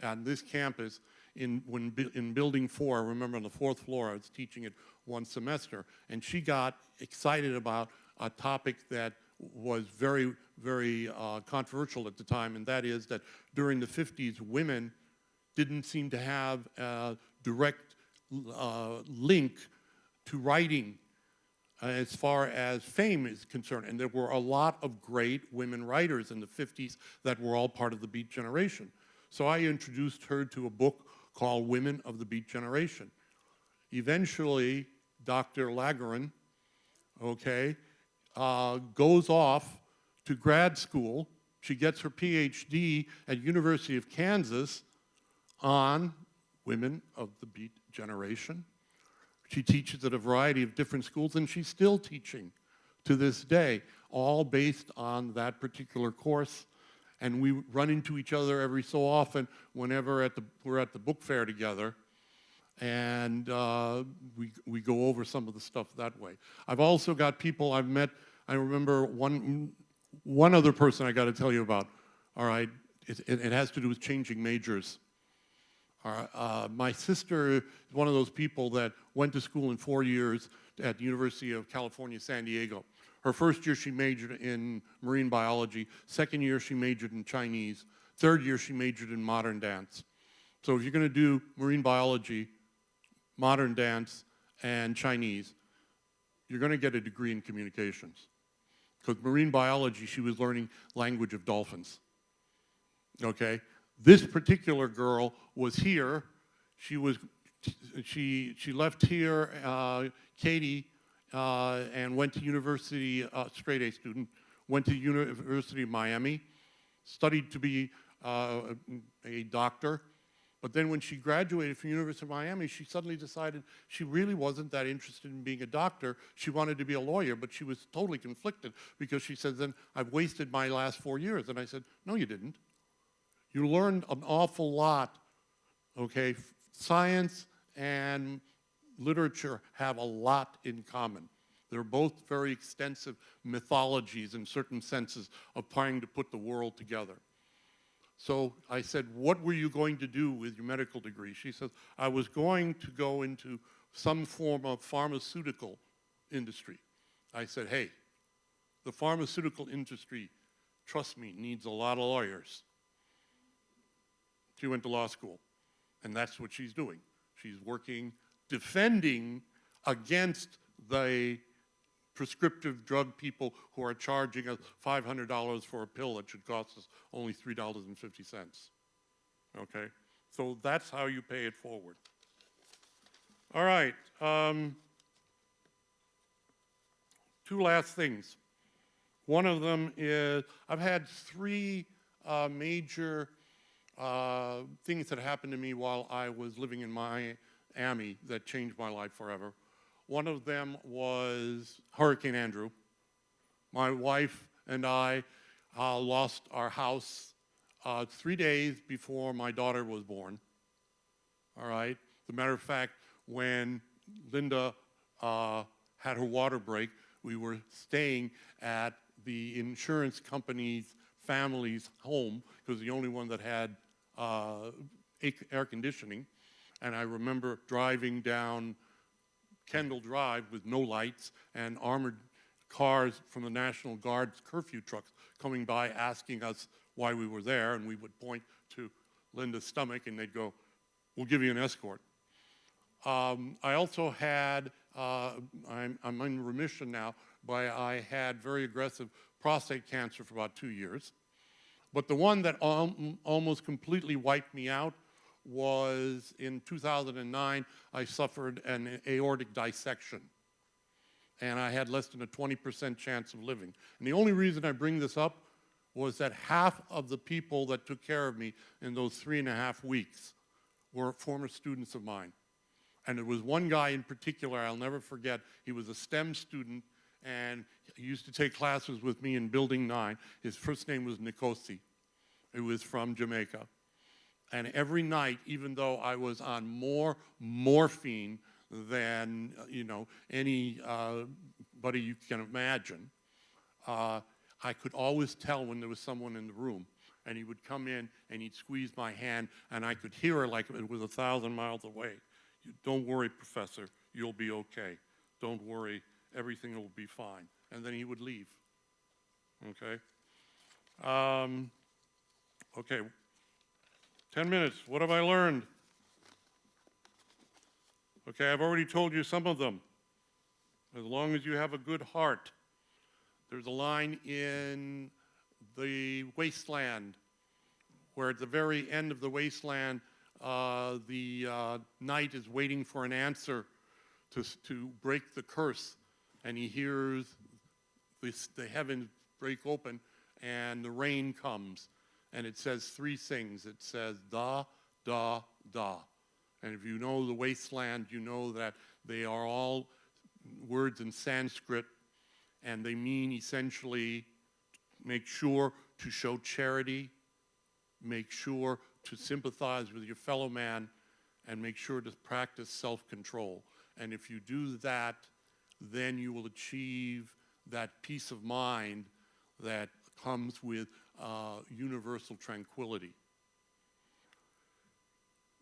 [SPEAKER 2] on this campus, in Building 4, I remember on the 4th floor, I was teaching it one semester, and she got excited about a topic that was very, very controversial at the time, and that is that during the 50s, women didn't seem to have a direct link to writing as far as fame is concerned. And there were a lot of great women writers in the 50s that were all part of the Beat Generation. So I introduced her to a book called Women of the Beat Generation. Eventually, Dr. Lagerin, okay, goes off to grad school. She gets her PhD at University of Kansas on Women of the Beat Generation. She teaches at a variety of different schools, and she's still teaching to this day, all based on that particular course. And we run into each other every so often whenever we're at the book fair together, and we go over some of the stuff that way. I've also got people I've met. I remember one other person I got to tell you about. All right, it has to do with changing majors. My sister is one of those people that went to school in 4 years at the University of California, San Diego. Her first year she majored in marine biology. Second year she majored in Chinese. Third year she majored in modern dance. So if you're going to do marine biology, modern dance, and Chinese, you're going to get a degree in communications. Because marine biology, she was learning language of dolphins. Okay? This particular girl was here. She left here, Katie, and went to university, straight A student, went to University of Miami, studied to be a doctor. But then when she graduated from University of Miami, she suddenly decided she really wasn't that interested in being a doctor. She wanted to be a lawyer, but she was totally conflicted because she said, then I've wasted my last 4 years. And I said, no, you didn't. You learned an awful lot, okay? Science and literature have a lot in common. They're both very extensive mythologies in certain senses of trying to put the world together. So I said, what were you going to do with your medical degree? She says, I was going to go into some form of pharmaceutical industry. I said, hey, the pharmaceutical industry, trust me, needs a lot of lawyers. She went to law school, and that's what she's doing. She's working, defending against the prescriptive drug people who are charging us $500 for a pill that should cost us only $3.50. Okay? So that's how you pay it forward. All right. Two last things. One of them is I've had three major things that happened to me while I was living in Miami that changed my life forever. One of them was Hurricane Andrew. My wife and I lost our house 3 days before my daughter was born. All right? As a matter of fact, when Linda had her water break, we were staying at the insurance company's family's home, because the only one that had air conditioning. And I remember driving down Kendall Drive with no lights and armored cars from the National Guard's curfew trucks coming by asking us why we were there, and we would point to Linda's stomach and they'd go, we'll give you an escort. I also had, I'm in remission now, but I had very aggressive prostate cancer for about 2 years. But the one that almost completely wiped me out was in 2009, I suffered an aortic dissection. And I had less than a 20% chance of living. And the only reason I bring this up was that half of the people that took care of me in those 3.5 weeks were former students of mine. And there was one guy in particular I'll never forget. He was a STEM student, and he used to take classes with me in Building 9. His first name was Nkosi. He was from Jamaica. And every night, even though I was on more morphine than anybody you can imagine, I could always tell when there was someone in the room. And he would come in and he'd squeeze my hand, and I could hear it like it was 1,000 miles away. Don't worry, Professor, you'll be okay. Don't worry, everything will be fine. And then he would leave. Okay? Okay. 10 minutes. What have I learned? Okay, I've already told you some of them. as long as you have a good heart. There's a line in The Wasteland where at the very end of The Wasteland, the knight is waiting for an answer to break the curse, and he hears the heavens break open and the rain comes, and it says three things. It says da, da, da. And if you know The Wasteland, you know that they are all words in Sanskrit, and they mean essentially make sure to show charity, make sure to sympathize with your fellow man, and make sure to practice self-control. And if you do that, then you will achieve that peace of mind that comes with universal tranquility.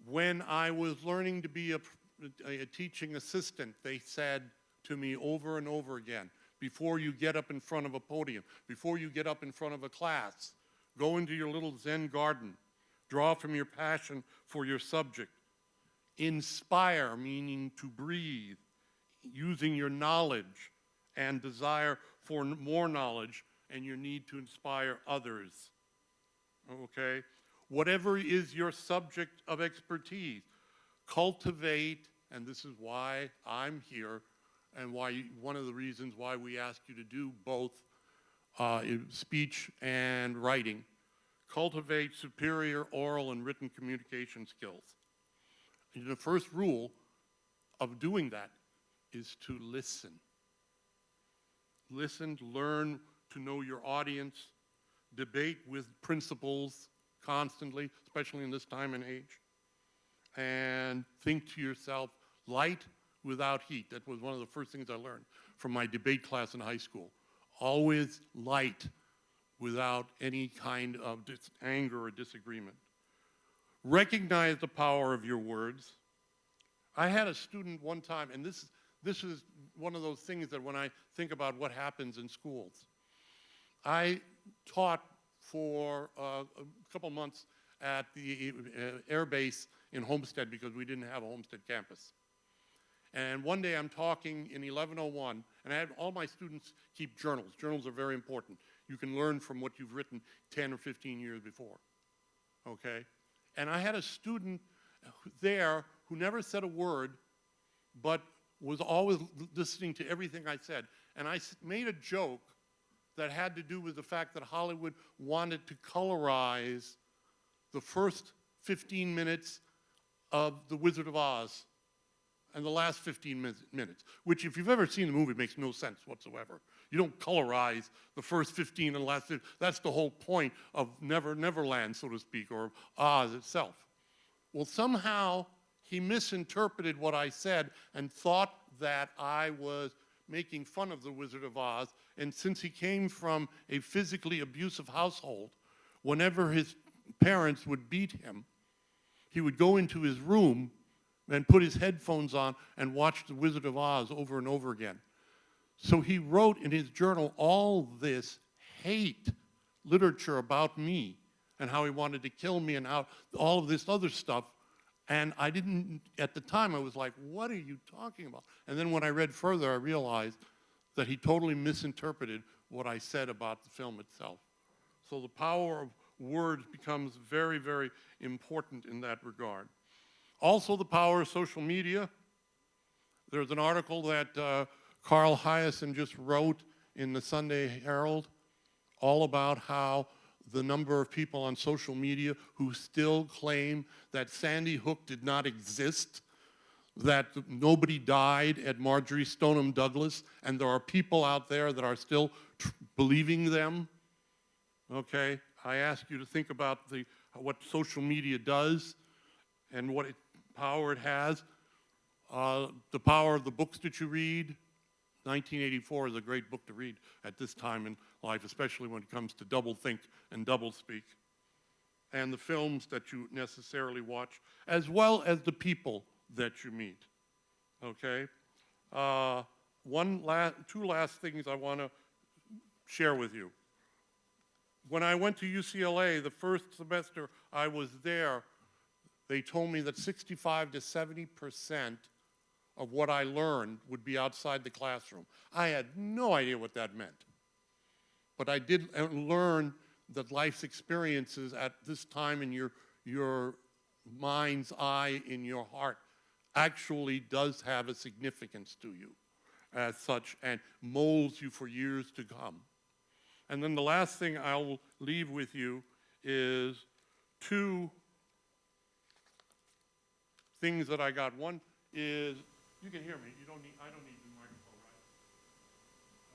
[SPEAKER 2] When I was learning to be a teaching assistant, they said to me over and over again, before you get up in front of a podium, before you get up in front of a class, go into your little Zen garden, draw from your passion for your subject, inspire, meaning to breathe, using your knowledge and desire for more knowledge and your need to inspire others, okay? Whatever is your subject of expertise, cultivate, and this is why I'm here, and why one of the reasons why we ask you to do both speech and writing, cultivate superior oral and written communication skills. And the first rule of doing that is to listen. Listen, learn to know your audience, debate with principals constantly, especially in this time and age, and think to yourself, light without heat. That was one of the first things I learned from my debate class in high school. Always light without any kind of anger or disagreement. Recognize the power of your words. I had a student one time, and this is one of those things that when I think about what happens in schools. I taught for a couple months at the air base in Homestead because we didn't have a Homestead campus. And one day I'm talking in 1101, and I had all my students keep journals. Journals are very important. You can learn from what you've written 10 or 15 years before, okay? And I had a student there who never said a word, but was always listening to everything I said. And I made a joke that had to do with the fact that Hollywood wanted to colorize the first 15 minutes of The Wizard of Oz and the last 15 minutes, which if you've ever seen the movie makes no sense whatsoever. You don't colorize the first 15 and the last 15. That's the whole point of Neverland, so to speak, or Oz itself. Well, somehow he misinterpreted what I said and thought that I was making fun of the Wizard of Oz. And since he came from a physically abusive household, whenever his parents would beat him, he would go into his room and put his headphones on and watch the Wizard of Oz over and over again. So he wrote in his journal all this hate literature about me and how he wanted to kill me and how all of this other stuff. And I didn't, at the time, I was like, what are you talking about? And then when I read further, I realized that he totally misinterpreted what I said about the film itself. So the power of words becomes very, very important in that regard. Also, the power of social media. There's an article that Carl Hyacin just wrote in the Sunday Herald all about how the number of people on social media who still claim that Sandy Hook did not exist, that nobody died at Marjorie Stoneman Douglas, and there are people out there that are still believing them. Okay, I ask you to think about what social media does and what power it has. The power of the books that you read. 1984 is a great book to read at this time in life, especially when it comes to doublethink and doublespeak. And the films that you necessarily watch, as well as the people that you meet, okay? Two last things I want to share with you. When I went to UCLA, the first semester I was there, they told me that 65 to 70% of what I learned would be outside the classroom. I had no idea what that meant. But I did learn that life's experiences at this time in your mind's eye, in your heart, actually does have a significance to you as such and molds you for years to come. And then the last thing I'll leave with you is two things that I got. One is, you can hear me, I don't need the microphone, right?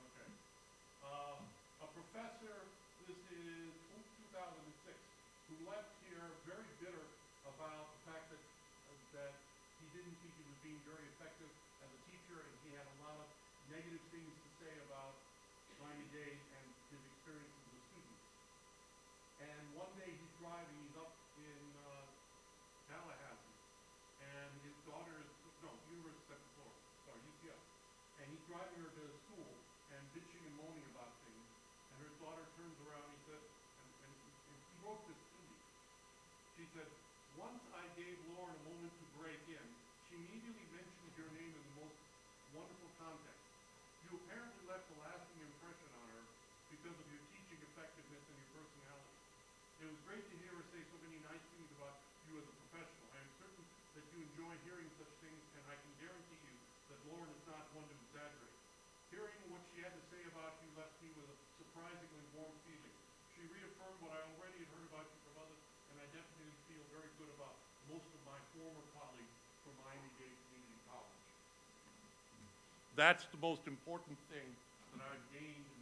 [SPEAKER 2] Okay. A professor, this is 2006, who left here very bitter about the fact that he didn't think he was being very effective as a teacher, and he had a lot of negative things to say about Miami Dade and his experiences with students. And one day he's driving, he's up in Tallahassee, and his daughter is, no, University of Florida, sorry, UCF. And he's driving her to school and bitching and moaning about things. And her daughter turns around, he said, and he wrote this to me. She said, once I gave Lauren a moment to break in, she immediately mentioned your name in the most wonderful context. You apparently left a lasting impression on her because of your teaching effectiveness and your personality. It was great to hear her say so many nice things about you as a professional. I am certain that you enjoy hearing such things, and I can guarantee you that Lauren is not one to exaggerate. Hearing what she had to say about you left me with a surprisingly warm feeling. She reaffirmed what I already had heard about you from others, and I definitely feel very good about most of my former colleagues from Miami-Dade Community College. That's the most important thing that I've gained in